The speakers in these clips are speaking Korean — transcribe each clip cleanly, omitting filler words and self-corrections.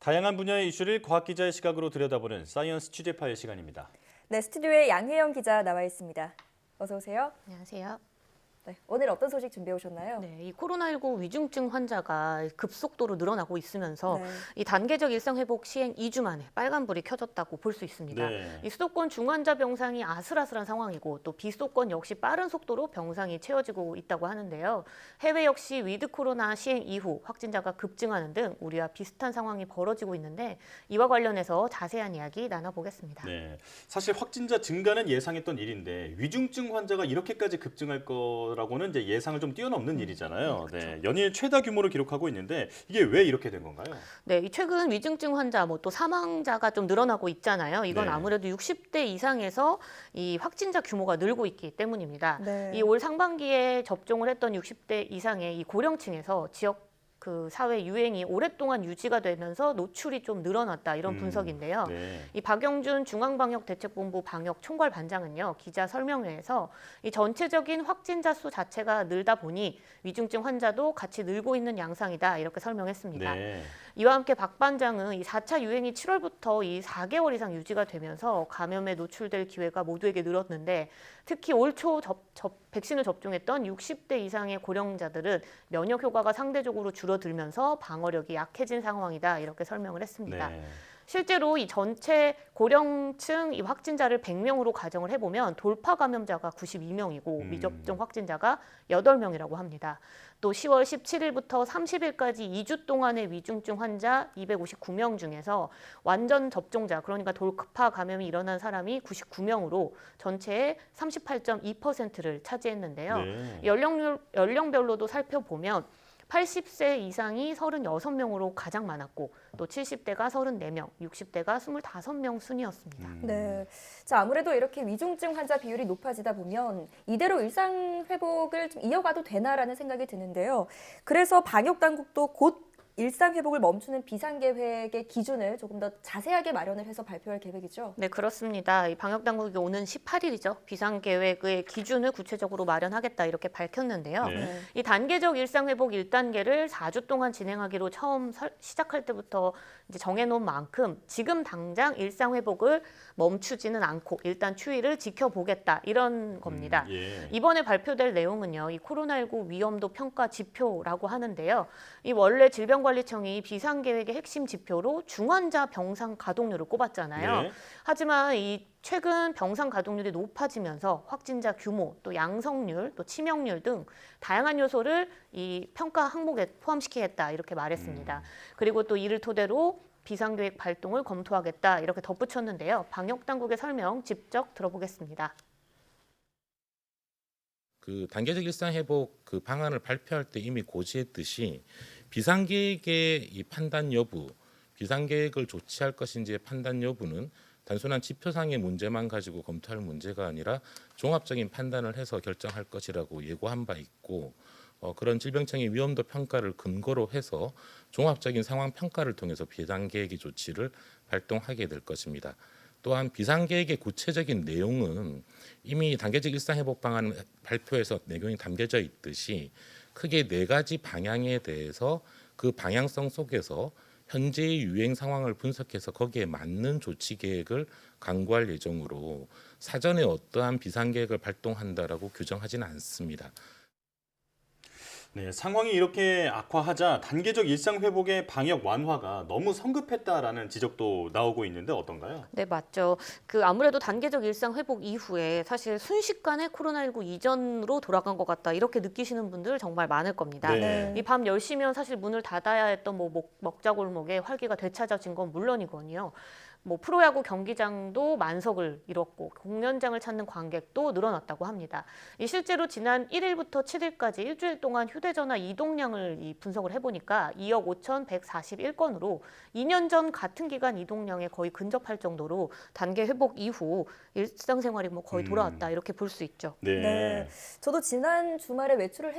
다양한 분야의 이슈를 과학 기자의 시각으로 들여다보는 사이언스 취재파의 시간입니다. 네, 스튜디오에 양혜영 기자 나와 있습니다. 어서 오세요. 안녕하세요. 네, 오늘 어떤 소식 준비해 오셨나요? 네, 이 코로나19 위중증 환자가 급속도로 늘어나고 있으면서 네. 이 단계적 일상 회복 시행 2주 만에 빨간불이 켜졌다고 볼 수 있습니다. 네. 이 수도권 중환자 병상이 아슬아슬한 상황이고 또 비수도권 역시 빠른 속도로 병상이 채워지고 있다고 하는데요. 해외 역시 위드 코로나 시행 이후 확진자가 급증하는 등 우리와 비슷한 상황이 벌어지고 있는데 이와 관련해서 자세한 이야기 나눠보겠습니다. 네. 사실 확진자 증가는 예상했던 일인데 위중증 환자가 이렇게까지 급증할 거라고는 이제 예상을 좀 뛰어넘는 일이잖아요. 그렇죠. 네. 연일 최다 규모를 기록하고 있는데 이게 왜 이렇게 된 건가요? 네, 이 최근 위중증 환자, 또 사망자가 좀 늘어나고 있잖아요. 이건 네. 아무래도 60대 이상에서 이 확진자 규모가 늘고 있기 때문입니다. 네. 이 올 상반기에 접종을 했던 60대 이상의 이 고령층에서 지역 그 사회 유행이 오랫동안 유지가 되면서 노출이 좀 늘어났다 이런 분석인데요. 네. 이 박영준 중앙방역대책본부 방역총괄반장은요 기자 설명회에서 이 전체적인 확진자 수 자체가 늘다 보니 위중증 환자도 같이 늘고 있는 양상이다 이렇게 설명했습니다. 네. 이와 함께 박 반장은 이 4차 유행이 7월부터 이 4개월 이상 유지가 되면서 감염에 노출될 기회가 모두에게 늘었는데 특히 올 초 백신을 접종했던 60대 이상의 고령자들은 면역 효과가 상대적으로 줄어들면서 방어력이 약해진 상황이다 이렇게 설명을 했습니다. 네. 실제로 이 전체 고령층 이 확진자를 100명으로 가정을 해보면 돌파 감염자가 92명이고 미접종 확진자가 8명이라고 합니다. 또 10월 17일부터 30일까지 2주 동안의 위중증 환자 259명 중에서 완전 접종자, 그러니까 돌파 감염이 일어난 사람이 99명으로 전체의 38.2%를 차지했는데요. 네. 연령별로도 살펴보면 80세 이상이 36명으로 가장 많았고 또 70대가 34명, 60대가 25명 순이었습니다. 네. 자, 아무래도 이렇게 위중증 환자 비율이 높아지다 보면 이대로 일상 회복을 좀 이어가도 되나라는 생각이 드는데요. 그래서 방역 당국도 곧 일상 회복을 멈추는 비상계획의 기준을 조금 더 자세하게 마련을 해서 발표할 계획이죠. 네, 그렇습니다. 이 방역당국이 오는 18일이죠. 비상계획의 기준을 구체적으로 마련하겠다 이렇게 밝혔는데요. 네. 이 단계적 일상회복 1단계를 4주 동안 진행하기로 처음 시작할 때부터 이제 정해놓은 만큼 지금 당장 일상회복을 멈추지는 않고 일단 추이를 지켜보겠다 이런 겁니다. 예. 이번에 발표될 내용은요, 이 코로나19 위험도 평가 지표라고 하는데요. 이 원래 질병관리청이 비상계획의 핵심 지표로 중환자 병상 가동률을 꼽았잖아요. 네. 하지만 이 최근 병상 가동률이 높아지면서 확진자 규모, 또 양성률, 또 치명률 등 다양한 요소를 이 평가 항목에 포함시키겠다 이렇게 말했습니다. 그리고 또 이를 토대로 비상계획 발동을 검토하겠다 이렇게 덧붙였는데요. 방역당국의 설명 직접 들어보겠습니다. 그 단계적 일상 회복 그 방안을 발표할 때 이미 고지했듯이 비상계획의 이 판단 여부, 비상계획을 조치할 것인지의 판단 여부는 단순한 지표상의 문제만 가지고 검토할 문제가 아니라 종합적인 판단을 해서 결정할 것이라고 예고한 바 있고 그런 질병청의 위험도 평가를 근거로 해서 종합적인 상황 평가를 통해서 비상계획의 조치를 발동하게 될 것입니다. 또한 비상계획의 구체적인 내용은 이미 단계적 일상회복 방안 발표에서 내용이 담겨져 있듯이 크게 4가지 방향에 대해서 그 방향성 속에서 현재의 유행 상황을 분석해서 거기에 맞는 조치 계획을 강구할 예정으로 사전에 어떠한 비상계획을 발동한다라고 규정하지는 않습니다. 네, 상황이 이렇게 악화하자 단계적 일상 회복의 방역 완화가 너무 성급했다라는 지적도 나오고 있는데 어떤가요? 네, 맞죠. 아무래도 단계적 일상 회복 이후에 사실 순식간에 코로나19 이전으로 돌아간 것 같다 이렇게 느끼시는 분들 정말 많을 겁니다. 네. 이 밤 10시면 사실 문을 닫아야 했던 먹자골목에 활기가 되찾아진 건 물론이거니요. 프로야구 경기장도 만석을 이뤘고 공연장을 찾는 관객도 늘어났다고 합니다. 실제로 지난 1일부터 7일까지 일주일 동안 휴대전화 이동량을 분석을 해보니까 2억 5,141건으로 2년 전 같은 기간 이동량에 거의 근접할 정도로 단계 회복 이후 일상생활이 거의 돌아왔다 이렇게 볼 수 있죠. 네. 네. 저도 지난 주말에 외출을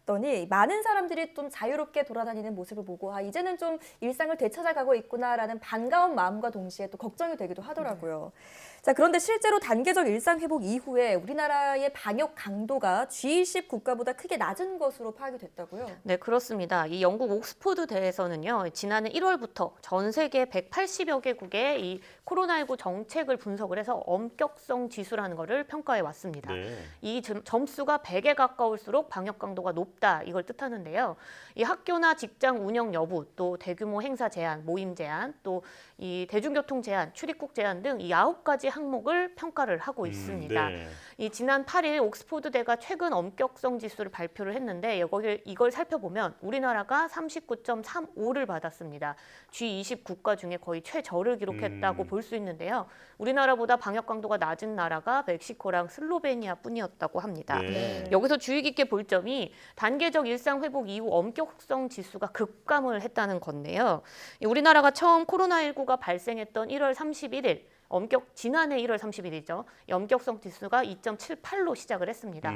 봤더니 많은 사람들이 좀 자유롭게 돌아다니는 모습을 보고 이제는 좀 일상을 되찾아가고 있구나라는 반가운 마음과 동시에 또 걱정이 되기도 하더라고요. 자, 그런데 실제로 단계적 일상 회복 이후에 우리나라의 방역 강도가 G20 국가보다 크게 낮은 것으로 파악이 됐다고요? 네, 그렇습니다. 이 영국 옥스포드 대에서는요, 지난해 1월부터 전 세계 180여 개국의 이 코로나19 정책을 분석을 해서 엄격성 지수라는 것을 평가해 왔습니다. 네. 이 점수가 100에 가까울수록 방역 강도가 높다 이걸 뜻하는데요. 이 학교나 직장 운영 여부, 또 대규모 행사 제한, 모임 제한, 또 이 대중교통 제한, 출입국 제한 등 이 9가지 항목을 평가를 하고 있습니다. 네. 이 지난 8일 옥스포드대가 최근 엄격성 지수를 발표를 했는데 이걸 살펴보면 우리나라가 39.35를 받았습니다. G20 국가 중에 거의 최저를 기록했다고 볼 수 있는데요. 우리나라보다 방역 강도가 낮은 나라가 멕시코랑 슬로베니아뿐이었다고 합니다. 네. 여기서 주의 깊게 볼 점이 단계적 일상 회복 이후 엄격성 지수가 급감을 했다는 건데요. 우리나라가 처음 코로나19가 발생했던 1월 31일 지난해 1월 30일이죠. 엄격성 지수가 2.78로 시작을 했습니다.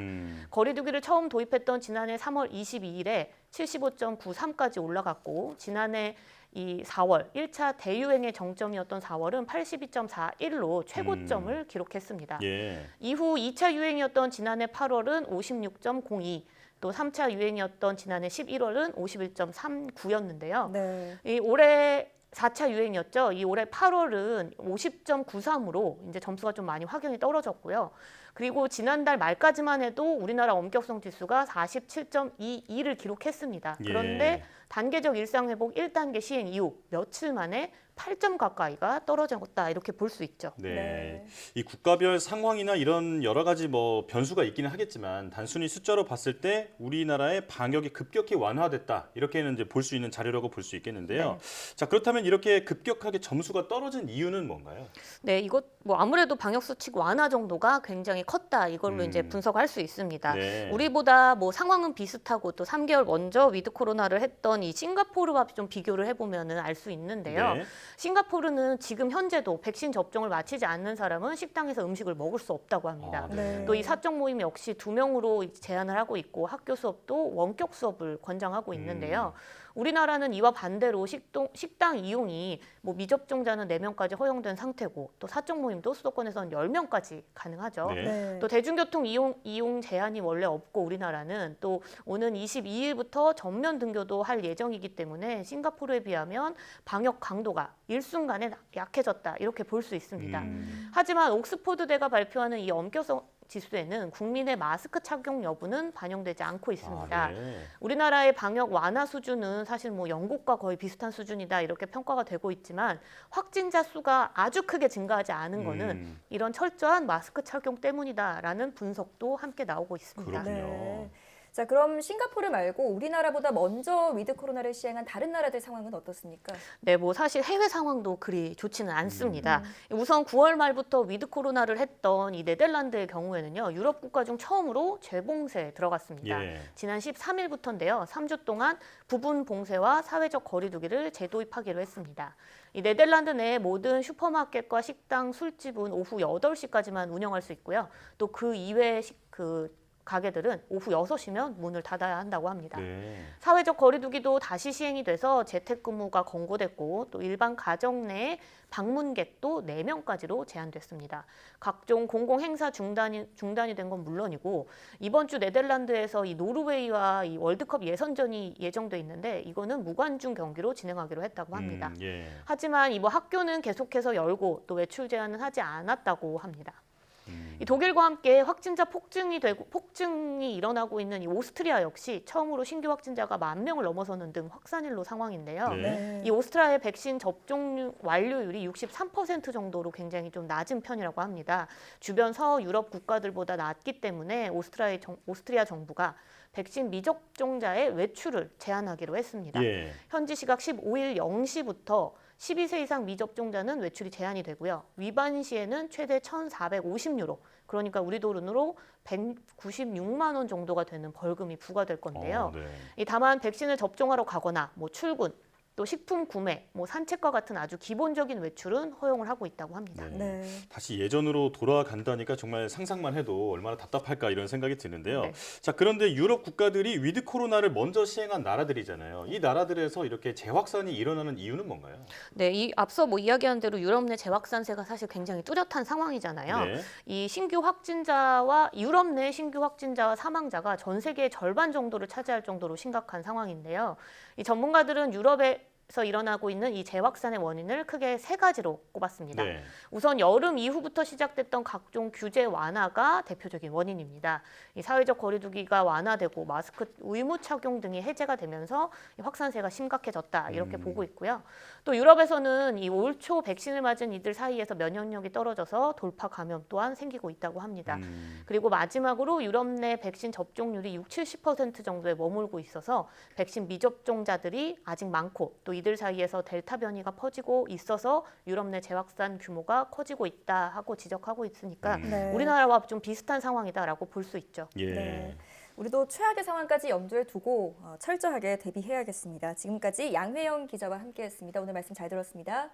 거리두기를 처음 도입했던 지난해 3월 22일에 75.93까지 올라갔고 지난해 이 4월 1차 대유행의 정점이었던 4월은 82.41로 최고점을 기록했습니다. 예. 이후 2차 유행이었던 지난해 8월은 56.02, 또 3차 유행이었던 지난해 11월은 51.39였는데요. 네. 이 올해 4차 유행이었죠. 이 올해 8월은 50.93으로 이제 점수가 좀 많이 확연히 떨어졌고요. 그리고 지난달 말까지만 해도 우리나라 엄격성 지수가 47.22를 기록했습니다. 그런데 예. 단계적 일상회복 1단계 시행 이후 며칠 만에 8점 가까이가 떨어졌다 이렇게 볼 수 있죠. 네. 네. 이 국가별 상황이나 이런 여러 가지 변수가 있기는 하겠지만 단순히 숫자로 봤을 때 우리나라의 방역이 급격히 완화됐다 이렇게는 이제 볼 수 있는 자료라고 볼 수 있겠는데요. 자, 그렇다면 이렇게 급격하게 점수가 떨어진 이유는 뭔가요? 네, 이것 아무래도 방역 수칙 완화 정도가 굉장히 컸다 이걸로 이제 분석할 수 있습니다. 네. 우리보다 상황은 비슷하고 또 3개월 먼저 위드 코로나를 했던 이 싱가포르와 좀 비교를 해보면은 알 수 있는데요. 네. 싱가포르는 지금 현재도 백신 접종을 마치지 않는 사람은 식당에서 음식을 먹을 수 없다고 합니다. 네. 또 이 사적 모임 역시 2명으로 제한을 하고 있고 학교 수업도 원격 수업을 권장하고 있는데요. 우리나라는 이와 반대로 식당 이용이 미접종자는 4명까지 허용된 상태고 또 사적 모임도 수도권에서는 10명까지 가능하죠. 네. 네. 또 대중교통 이용 제한이 원래 없고 우리나라는 또 오는 22일부터 전면 등교도 할 예정이기 때문에 싱가포르에 비하면 방역 강도가 일순간에 약해졌다 이렇게 볼 수 있습니다. 하지만 옥스포드대가 발표하는 이 엄격성 지수에는 국민의 마스크 착용 여부는 반영되지 않고 있습니다. 네. 우리나라의 방역 완화 수준은 사실 영국과 거의 비슷한 수준이다 이렇게 평가가 되고 있지만 확진자 수가 아주 크게 증가하지 않은 거는 이런 철저한 마스크 착용 때문이다라는 분석도 함께 나오고 있습니다. 그렇군요. 네. 자, 그럼 싱가포르 말고 우리나라보다 먼저 위드 코로나를 시행한 다른 나라들 상황은 어떻습니까? 네, 사실 해외 상황도 그리 좋지는 않습니다. 우선 9월 말부터 위드 코로나를 했던 이 네덜란드의 경우에는요, 유럽 국가 중 처음으로 재봉쇄에 들어갔습니다. 예. 지난 13일부터인데요, 3주 동안 부분 봉쇄와 사회적 거리두기를 재도입하기로 했습니다. 이 네덜란드 내 모든 슈퍼마켓과 식당, 술집은 오후 8시까지만 운영할 수 있고요. 또 그 이외의 가게들은 오후 6시면 문을 닫아야 한다고 합니다. 네. 사회적 거리두기도 다시 시행이 돼서 재택근무가 권고됐고 또 일반 가정 내 방문객도 4명까지로 제한됐습니다. 각종 공공행사 중단이 된 건 물론이고 이번 주 네덜란드에서 이 노르웨이와 이 월드컵 예선전이 예정돼 있는데 이거는 무관중 경기로 진행하기로 했다고 합니다. 예. 하지만 학교는 계속해서 열고 또 외출 제한은 하지 않았다고 합니다. 이 독일과 함께 확진자 폭증이 일어나고 있는 이 오스트리아 역시 처음으로 신규 확진자가 10,000명을 넘어서는 등 확산일로 상황인데요. 네. 네. 이 오스트리아의 백신 접종 완료율이 63% 정도로 굉장히 좀 낮은 편이라고 합니다. 주변 서유럽 국가들보다 낮기 때문에 오스트리아 정부가 백신 미접종자의 외출을 제한하기로 했습니다. 예. 현지 시각 15일 0시부터 12세 이상 미접종자는 외출이 제한이 되고요. 위반 시에는 최대 1,450유로, 그러니까 우리 돈으로 196만 원 정도가 되는 벌금이 부과될 건데요. 네. 다만 백신을 접종하러 가거나 출근, 또 식품 구매, 뭐 산책과 같은 아주 기본적인 외출은 허용을 하고 있다고 합니다. 네. 다시 예전으로 돌아간다니까 정말 상상만 해도 얼마나 답답할까 이런 생각이 드는데요. 네. 자, 그런데 유럽 국가들이 위드 코로나를 먼저 시행한 나라들이잖아요. 이 나라들에서 이렇게 재확산이 일어나는 이유는 뭔가요? 네, 이 앞서 뭐 이야기한 대로 유럽 내 재확산세가 사실 굉장히 뚜렷한 상황이잖아요. 네. 이 유럽 내 신규 확진자와 사망자가 전 세계의 절반 정도를 차지할 정도로 심각한 상황인데요. 이 전문가들은 유럽에서 일어나고 있는 이 재확산의 원인을 크게 세 가지로 꼽았습니다. 네. 우선 여름 이후부터 시작됐던 각종 규제 완화가 대표적인 원인입니다. 이 사회적 거리두기가 완화되고 마스크 의무 착용 등이 해제가 되면서 이 확산세가 심각해졌다 이렇게 보고 있고요. 또 유럽에서는 이 올 초 백신을 맞은 이들 사이에서 면역력이 떨어져서 돌파 감염 또한 생기고 있다고 합니다. 그리고 마지막으로 유럽 내 백신 접종률이 60-70% 정도에 머물고 있어서 백신 미접종자들이 아직 많고 또 이들 사이에서 델타 변이가 퍼지고 있어서 유럽 내 재확산 규모가 커지고 있다 하고 지적하고 있으니까 네. 우리나라와 좀 비슷한 상황이다라고 볼 수 있죠. 예. 네. 우리도 최악의 상황까지 염두에 두고 철저하게 대비해야겠습니다. 지금까지 양회영 기자와 함께했습니다. 오늘 말씀 잘 들었습니다.